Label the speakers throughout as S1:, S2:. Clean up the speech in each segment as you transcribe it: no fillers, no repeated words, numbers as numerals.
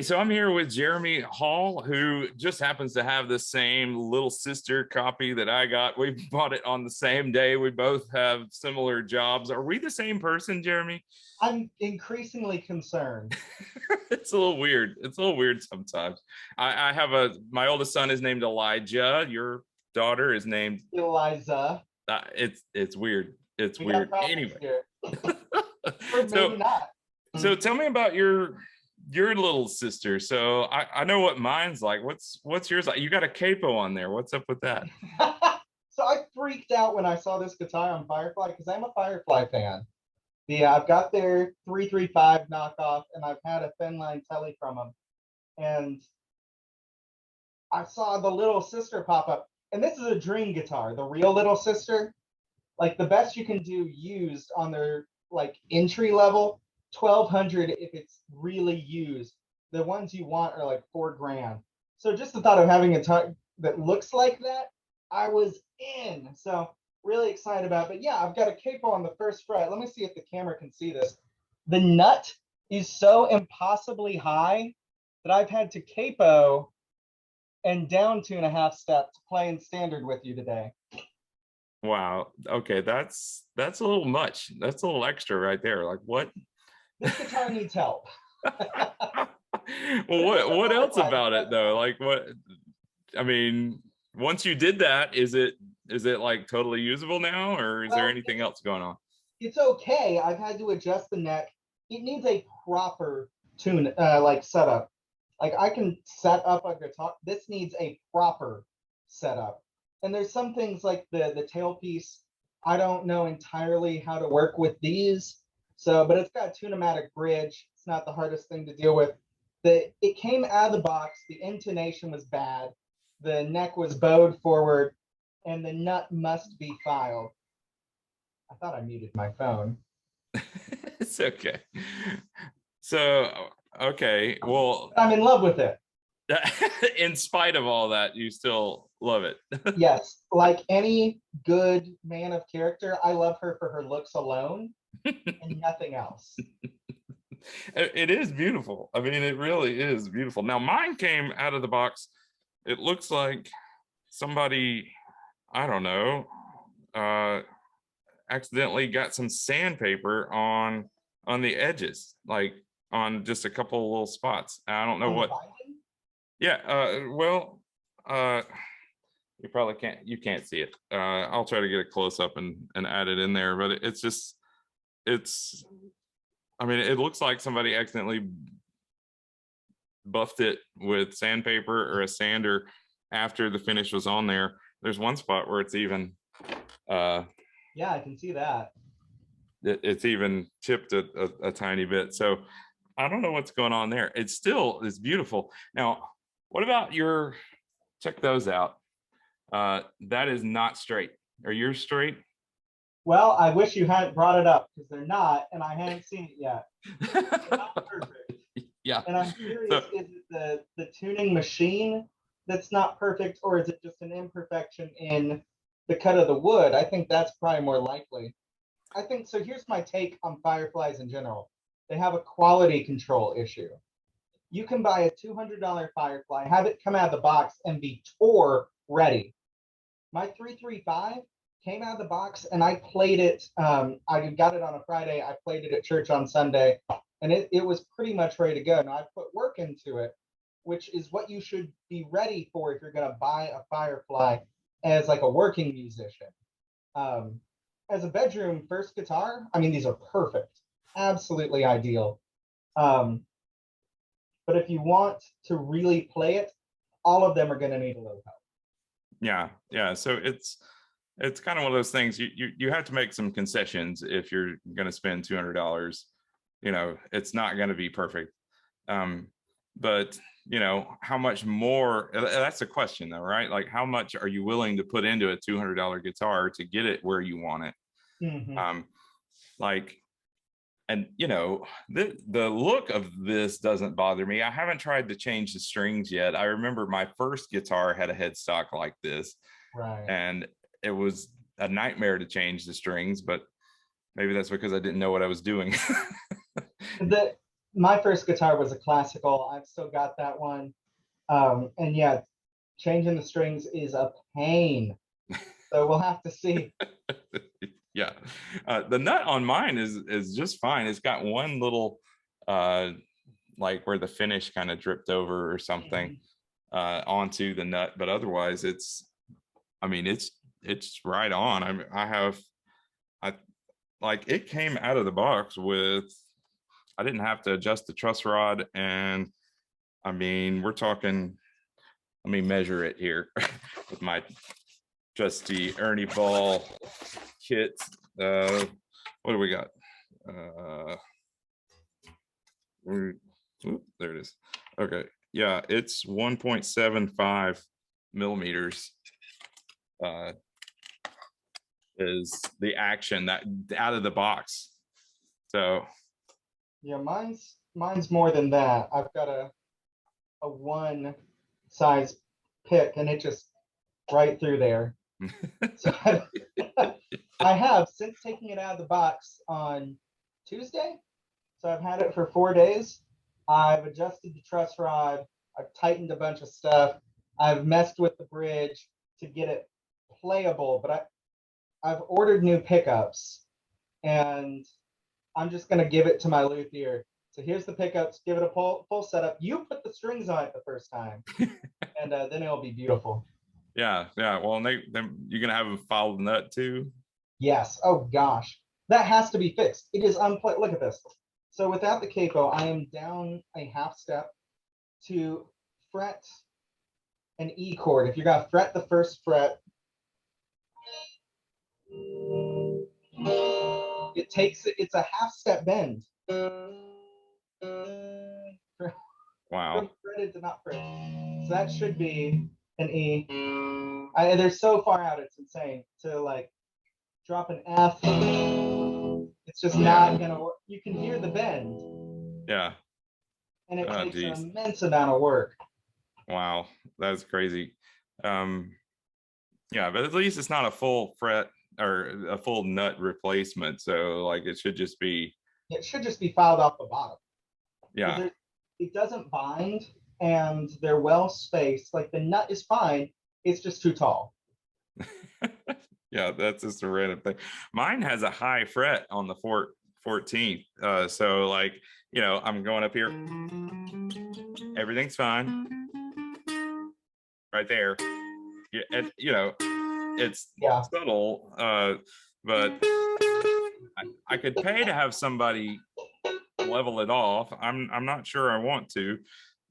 S1: so I'm here with Jeremy Hall, who just happens to have the same little sister copy that I got. We bought it on the same day. We both have similar jobs. Are we the same person, Jeremy?
S2: I'm increasingly concerned.
S1: It's a little weird. It's a little weird sometimes. I have my oldest son is named Elijah. Your daughter is named
S2: Eliza.
S1: It's weird. It's
S2: We got
S1: weird.
S2: problems
S1: Anyway,
S2: here. Or maybe not.
S1: so tell me about your little sister. So I know what mine's like. What's yours like? You got a capo on there. What's up with that?
S2: So I freaked out when I saw this guitar on Firefly because I'm a Firefly fan. Yeah, I've got their 335 knockoff, and I've had a thin line telly from them. And I saw the little sister pop up, and this is a dream guitar, the real little sister. Like the best you can do used on their like entry level, 1,200 if it's really used. The ones you want are like $4,000. So just the thought of having a guitar that looks like that, I was in. So really excited about it. But yeah, I've got a capo on the first fret. Let me see if the camera can see this. The nut is so impossibly high that I've had to capo and down 2.5 steps to play in standard with you today.
S1: Wow. Okay, that's a little much. That's a little extra right there. Like what?
S2: This guitar needs help.
S1: Well, what else about it though? Like what? I mean, once you did that, is it like totally usable now, or is there anything else going on?
S2: It's okay. I've had to adjust the neck. It needs a proper tune, like setup. Like I can set up a guitar. This needs a proper setup. And there's some things like the tailpiece. I don't know entirely how to work with these. So, but it's got a tune-o-matic bridge. It's not the hardest thing to deal with. It came out of the box. The intonation was bad. The neck was bowed forward, and the nut must be filed. I thought I muted my phone.
S1: It's okay. So, okay, well,
S2: I'm in love with it.
S1: in spite of all that, you still love it.
S2: Yes, like any good man of character, I love her for her looks alone and nothing else.
S1: It is beautiful. I mean, it really is beautiful. Now, mine came out of the box. It looks like somebody, I don't know, accidentally got some sandpaper on the edges, like on just a couple of little spots. I don't know what. Yeah. Well, you probably can't see it. I'll try to get a close up and add it in there, but it's I mean, it looks like somebody accidentally buffed it with sandpaper or a sander after the finish was on there. There's one spot where it's even
S2: yeah, I can see that.
S1: It's even chipped a tiny bit. So I don't know what's going on there. It's beautiful. Now, what about check those out. That is not straight. Are yours straight?
S2: Well, I wish you hadn't brought it up because they're not, and I haven't seen it yet. Not perfect.
S1: Yeah.
S2: And I'm curious, is it the tuning machine that's not perfect, or is it just an imperfection in the cut of the wood? I think that's probably more likely. I think so. Here's my take on Fireflies in general. They have a quality control issue. You can buy a $200 Firefly, have it come out of the box, and be tour ready. My 335 came out of the box, and I played it. I got it on a Friday. I played it at church on Sunday, and it was pretty much ready to go. Now I put work into it, which is what you should be ready for if you're going to buy a Firefly as like a working musician. As a bedroom first guitar, I mean, these are perfect, absolutely ideal. But if you want to really play it, all of them are going to need a little help.
S1: Yeah. So it's kind of one of those things you have to make some concessions if you're going to spend $200. You know, it's not going to be perfect. But you know, how much more? That's the question, though, right? Like, how much are you willing to put into a $200 guitar to get it where you want it?
S2: Mm-hmm.
S1: And you know, the look of this doesn't bother me. I haven't tried to change the strings yet. I remember my first guitar had a headstock like this,
S2: right,
S1: and it was a nightmare to change the strings, but maybe that's because I didn't know what I was doing.
S2: my first guitar was a classical. I've still got that one. And yeah, changing the strings is a pain. So we'll have to see.
S1: Yeah, the nut on mine is just fine. It's got one little like where the finish kind of dripped over or something onto the nut, but otherwise I mean it's right on. I like it came out of the box with, I didn't have to adjust the truss rod, and I mean we're talking, let me measure it here with my trusty Ernie Ball kit. What do we got? There it is. Okay, yeah, it's 1.75 millimeters is the action that out of the box. So
S2: Yeah, mine's more than that. I've got a one size pick, and it just right through there. So I have, since taking it out of the box on Tuesday, so I've had it for 4 days. I've adjusted the truss rod. I've tightened a bunch of stuff. I've messed with the bridge to get it playable, but I've ordered new pickups, and I'm just gonna give it to my luthier. So here's the pickups. Give it a full setup. You put the strings on it the first time, and then it'll be beautiful.
S1: yeah, yeah. Well, and you're gonna have them follow the nut too.
S2: Yes. Oh gosh, that has to be fixed. It is unplugged. Look at this. So without the capo, I am down a half step to fret an E chord. If you're gonna fret the first fret, it's a half step bend.
S1: Wow.
S2: From fretted to not fretted. So that should be an E. They're so far out, it's insane. To like drop an F, it's just not gonna work. You can hear the bend.
S1: Yeah.
S2: And it takes an immense amount of work.
S1: Wow, that's crazy. Yeah, but at least it's not a full fret or a full nut replacement. So like it should just be
S2: filed off the bottom.
S1: Yeah.
S2: It doesn't bind, and they're well spaced. Like the nut is fine, it's just too tall.
S1: Yeah, that's just a random thing. Mine has a high fret on the 14th. So like, I'm going up here. Everything's fine. Right there. Yeah, and it's subtle, but I could pay to have somebody level it off. I'm not sure I want to.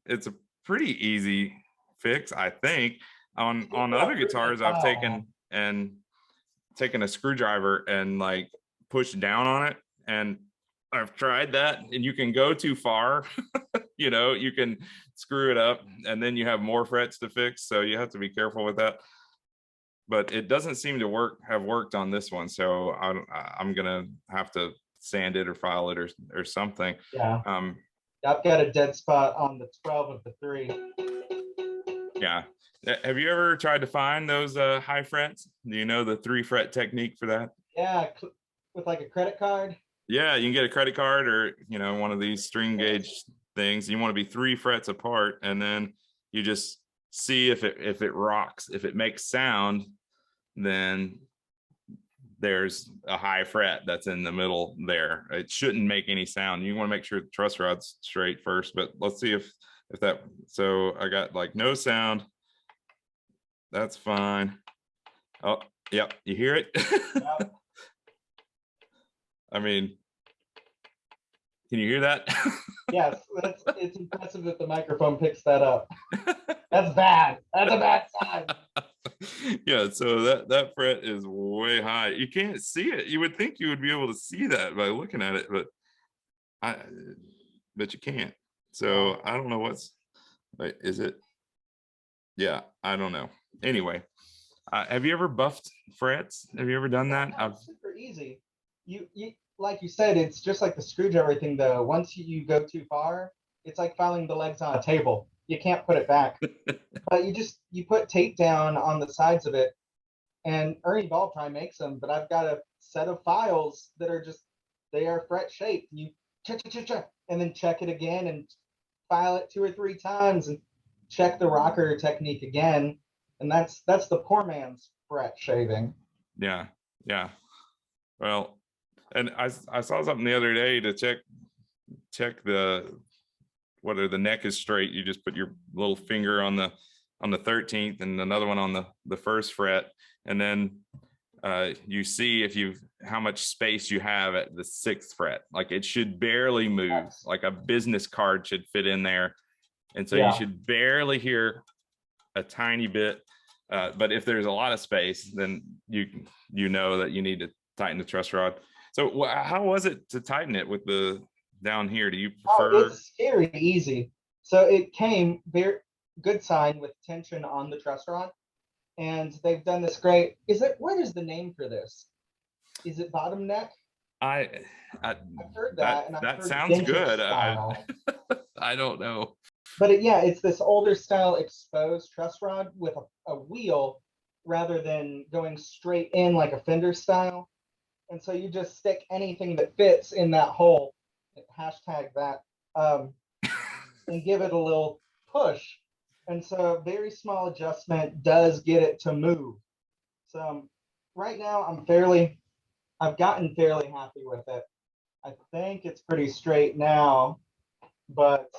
S1: It's a pretty easy fix, I think. On other guitars, I've taken a screwdriver and like pushed down on it, and I've tried that, and you can go too far. You can screw it up, and then you have more frets to fix, so you have to be careful with that. But it doesn't seem to have worked on this one, so I'm gonna have to sand it or file it or something.
S2: Yeah. I've got a dead spot on the 12 of the 3.
S1: Yeah. Have you ever tried to find those high frets? Do you know the 3 fret technique for that?
S2: Yeah, with like a credit card.
S1: Yeah, you can get a credit card or one of these string gauge things. You want to be 3 frets apart, and then you just see if it rocks. If it makes sound, then there's a high fret that's in the middle there. It shouldn't make any sound. You want to make sure the truss rod's straight first, but let's see if that. So I got like no sound. That's fine. Oh, yep. You hear it? Yep. I mean, can you hear that?
S2: Yes, it's impressive that the microphone picks that up. That's bad. That's a bad sign.
S1: Yeah, so that fret is way high. You can't see it. You would think you would be able to see that by looking at it, but you can't. So I don't know wait, is it? Yeah, I don't know. Anyway, have you ever buffed frets? Have you ever done that?
S2: It's super easy. You like you said, it's just like the screwdriver thing though. Once you go too far, it's like filing the legs on a table. You can't put it back. But you put tape down on the sides of it, and Ernie Ball probably makes them, but I've got a set of files that are they are fret shaped. You and then check it again and file it 2 or 3 times and check the rocker technique again. And that's the poor man's fret shaving.
S1: Yeah, yeah. Well, and I saw something the other day to check whether the neck is straight. You just put your little finger on the 13th and another one on the first fret, and then you see if you how much space you have at the 6th fret. Like it should barely move. Like a business card should fit in there, and so you should barely hear a tiny bit. But if there's a lot of space, then you know that you need to tighten the truss rod. So how was it to tighten it with the down here? Do you prefer?
S2: Oh, it's very easy. So it came very good sign with tension on the truss rod, and they've done this great. What is the name for this? Is it bottom neck?
S1: I've
S2: heard that, and I've heard
S1: sounds good.
S2: style.
S1: I don't know.
S2: But it's this older style exposed truss rod with a wheel rather than going straight in like a fender style. And so you just stick anything that fits in that hole, hashtag that, and give it a little push. And so a very small adjustment does get it to move. So right now I've gotten fairly happy with it. I think it's pretty straight now, but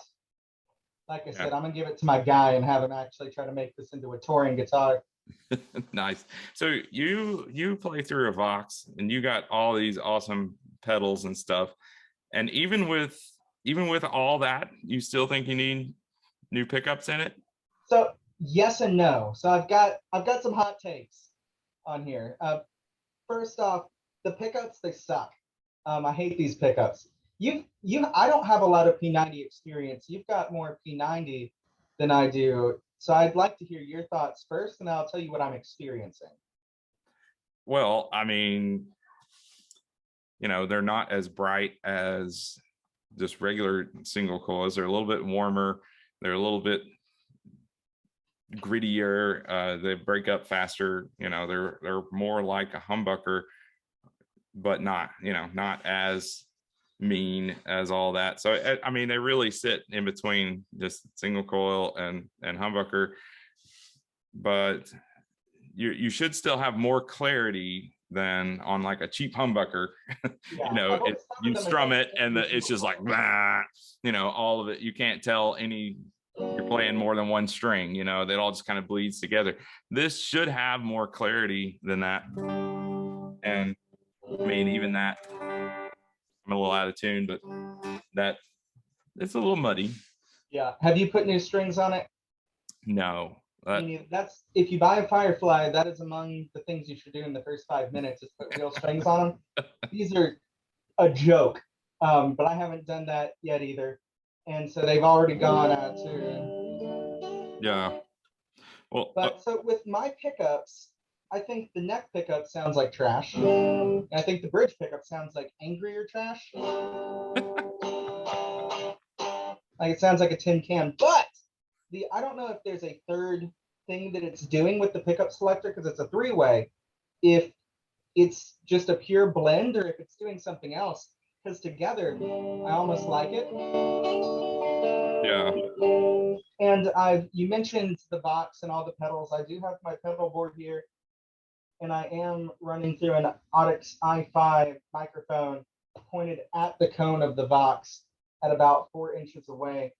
S2: like I said, I'm gonna give it to my guy and have him actually try to make this into a touring guitar.
S1: Nice. So you play through a Vox and you got all these awesome pedals and stuff. And even with all that, you still think you need new pickups in it?
S2: So yes and no. So I've got some hot takes on here. First off, the pickups, they suck. I hate these pickups. I don't have a lot of P90 experience. You've got more P90 than I do. So I'd like to hear your thoughts first, and I'll tell you what I'm experiencing.
S1: Well, I mean, they're not as bright as just regular single coils. They're a little bit warmer. They're a little bit grittier. They break up faster. They're more like a humbucker, but not as mean as all that. So I mean, they really sit in between just single coil and humbucker, but you should still have more clarity than on like a cheap humbucker.
S2: Yeah,
S1: you strum it and it's just like all of it. You can't tell you're playing more than one string. It all just kind of bleeds together. This should have more clarity than that. And I mean, even that, I'm a little out of tune, but that it's a little muddy.
S2: Yeah. Have you put new strings on it?
S1: No.
S2: That's if you buy a Firefly, that is among the things you should do in the first 5 minutes is put real strings on them. These are a joke, but I haven't done that yet either, and so they've already gone out to.
S1: Yeah. Well,
S2: but so with my pickups, I think the neck pickup sounds like trash. And I think the bridge pickup sounds like angrier trash. Like it sounds like a tin can. But I don't know if there's a third thing that it's doing with the pickup selector because it's a 3-way. If it's just a pure blend or if it's doing something else. Because together, I almost like it.
S1: Yeah.
S2: And you mentioned the box and all the pedals. I do have my pedal board here, and I am running through an Audix i5 microphone pointed at the cone of the Vox at about 4 inches away.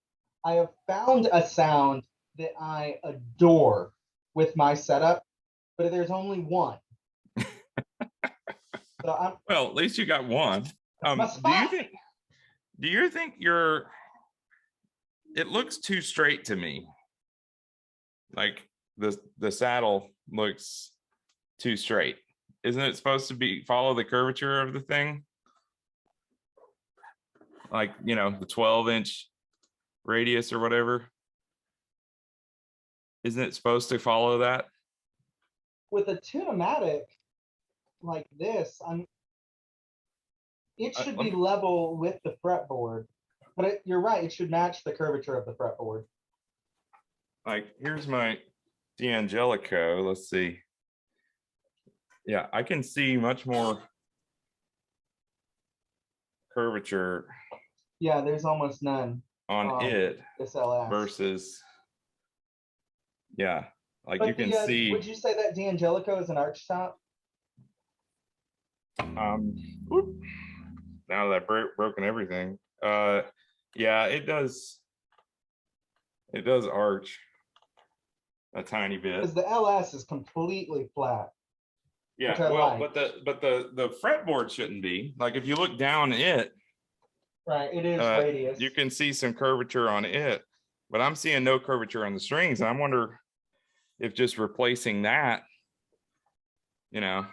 S2: I have found a sound that I adore with my setup, but there's only one. So
S1: well, at least you got one. Do you think it looks too straight to me? Like the saddle looks too straight. Isn't it supposed to follow the curvature of the thing? Like, the 12-inch radius or whatever. Isn't it supposed to follow that?
S2: With a Tune-o-matic like this, it should be level with the fretboard, but you're right, it should match the curvature of the fretboard.
S1: Like, here's my D'Angelico. Let's see. Yeah, I can see much more curvature
S2: Yeah, there's almost none
S1: on it
S2: this LS.
S1: versus, yeah, like you
S2: But
S1: can
S2: the
S1: see.
S2: would you say that D'Angelico is an arch top?
S1: Whoop, now that I've broken everything. Yeah, it does arch a tiny bit.
S2: Because the LS is completely flat.
S1: Yeah, well, like. but the fretboard shouldn't be. Like if you look down it,
S2: right, it is radius.
S1: You can see some curvature on it, but I'm seeing no curvature on the strings. And I wonder if just replacing that, you know.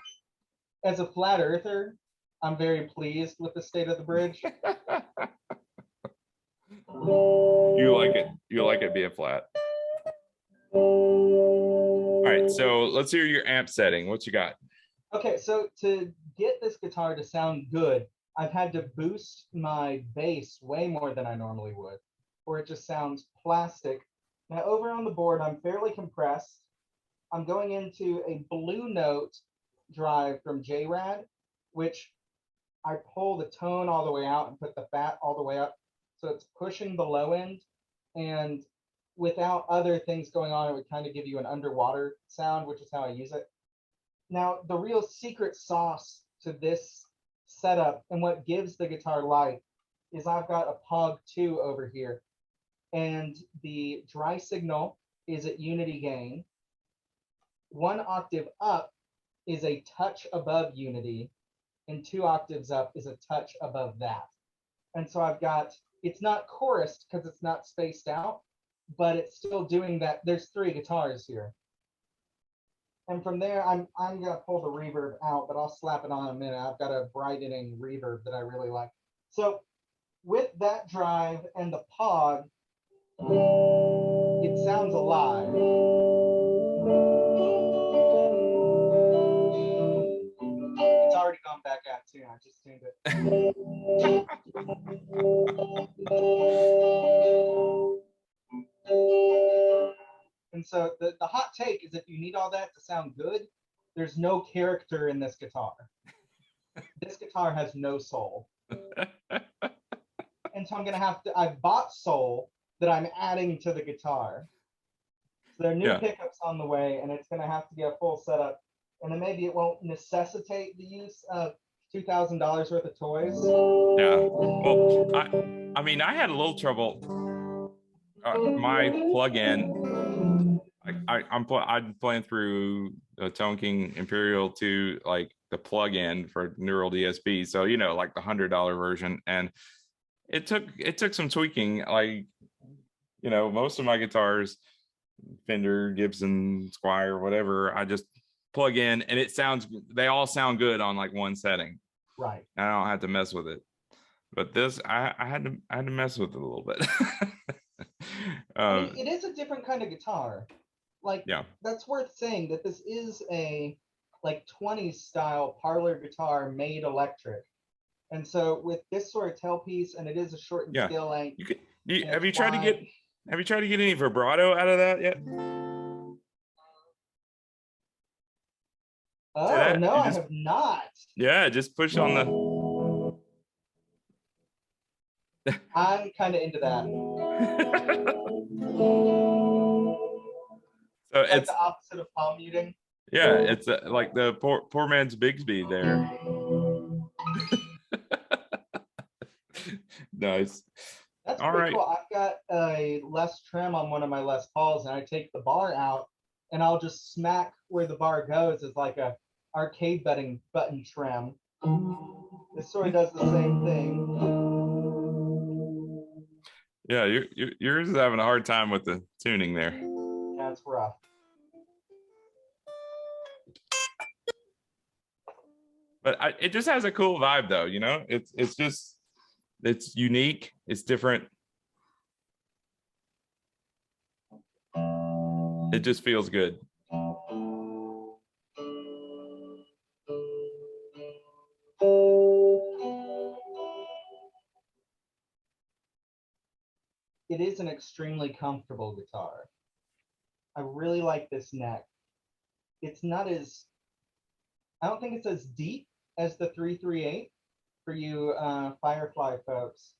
S2: As a flat earther, I'm very pleased with the state of the bridge.
S1: You like it being flat. All right, so let's hear your amp setting. What you got?
S2: Okay, so to get this guitar to sound good, I've had to boost my bass way more than I normally would, or it just sounds plastic. Now over on the board, I'm fairly compressed. I'm going into a Blue Note drive from JRAD, which I pull the tone all the way out and put the fat all the way up. So it's pushing the low end. And without other things going on, it would kind of give you an underwater sound, which is how I use it. Now, the real secret sauce to this setup and what gives the guitar life is I've got a Pog 2 over here. And the dry signal is at unity gain. 1 octave up is a touch above unity, and 2 octaves up is a touch above that. And so I've got, it's not chorused because it's not spaced out, but it's still doing that. There's 3 guitars here. And from there, I'm gonna pull the reverb out, but I'll slap it on in a minute. I've got a brightening reverb that I really like. So with that drive and the Pog, it sounds alive. It's already gone back out too. I just tuned it. And so the hot take is if you need all that to sound good, there's no character in this guitar. This guitar has no soul. And so I'm gonna have to, I've bought soul that I'm adding to the guitar. So there are new pickups on the way, and it's gonna have to be a full setup. And then maybe it won't necessitate the use of $2,000 worth of toys.
S1: Yeah. Well, I mean, I had a little trouble. My plug-in, I'm playing through Tone King Imperial to like the plug-in for Neural DSP. So you know, like the $100 version, and it took some tweaking. Like, you know, most of my guitars, Fender, Gibson, Squire, whatever, I just plug in and it sounds, they all sound good on like one setting.
S2: Right.
S1: I don't have to mess with it. But this, I had to mess with it a little bit.
S2: I mean, it is a different kind of guitar. Like,
S1: yeah,
S2: that's worth saying that this is a like 20s style parlor guitar made electric. And so with this sort of tailpiece, and it is a shortened scale length.
S1: Have you tried to get any vibrato out of that yet?
S2: Oh no, I have not.
S1: Yeah, just push on the.
S2: I'm kind of into that.
S1: So
S2: it's like the opposite of palm muting.
S1: Yeah, it's like the poor man's Bigsby there. Nice.
S2: That's pretty cool. I've got a Les trim on one of my Les Pauls, and I take the bar out, and I'll just smack where the bar goes as like a arcade button trim. This sort of does the same thing.
S1: Yeah, yours is having a hard time with the tuning there.
S2: Yeah, it's rough.
S1: But it just has a cool vibe, though. You know, it's unique. It's different. It just feels good.
S2: It is an extremely comfortable guitar. I really like this neck. It's not as, I don't think it's as deep as the 338 for you Firefly folks,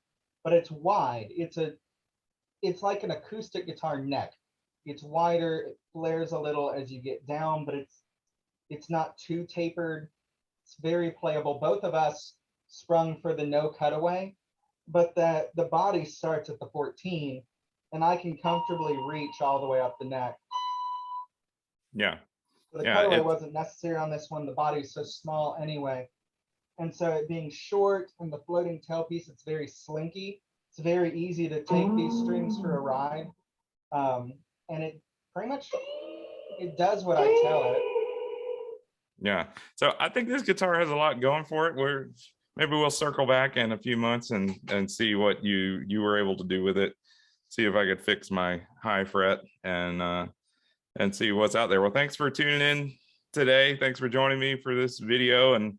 S2: but it's wide. It's like an acoustic guitar neck. It's wider, it flares a little as you get down, but it's not too tapered. It's very playable. Both of us sprung for the no cutaway, but the body starts at the 14, and I can comfortably reach all the way up the neck.
S1: Yeah.
S2: So the cutaway wasn't necessary on this one. The body's so small anyway. And so it being short and the floating tailpiece, it's very slinky. It's very easy to take these strings for a ride. And it pretty much, it does what I tell it.
S1: Yeah. So I think this guitar has a lot going for it. Maybe we'll circle back in a few months and see what you were able to do with it. See if I could fix my high fret and see what's out there. Well, thanks for tuning in today. Thanks for joining me for this video. And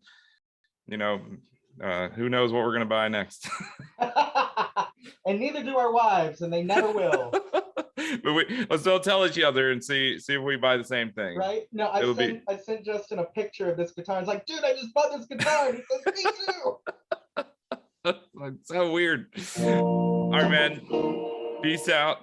S1: who knows what we're gonna buy next.
S2: And neither do our wives, and they never will.
S1: But let's all tell each other and see if we buy the same thing.
S2: Right? No, I sent Justin a picture of this guitar. It's like, dude, I just bought this guitar. And he says, me too.
S1: That's so weird. All right, man. Peace out.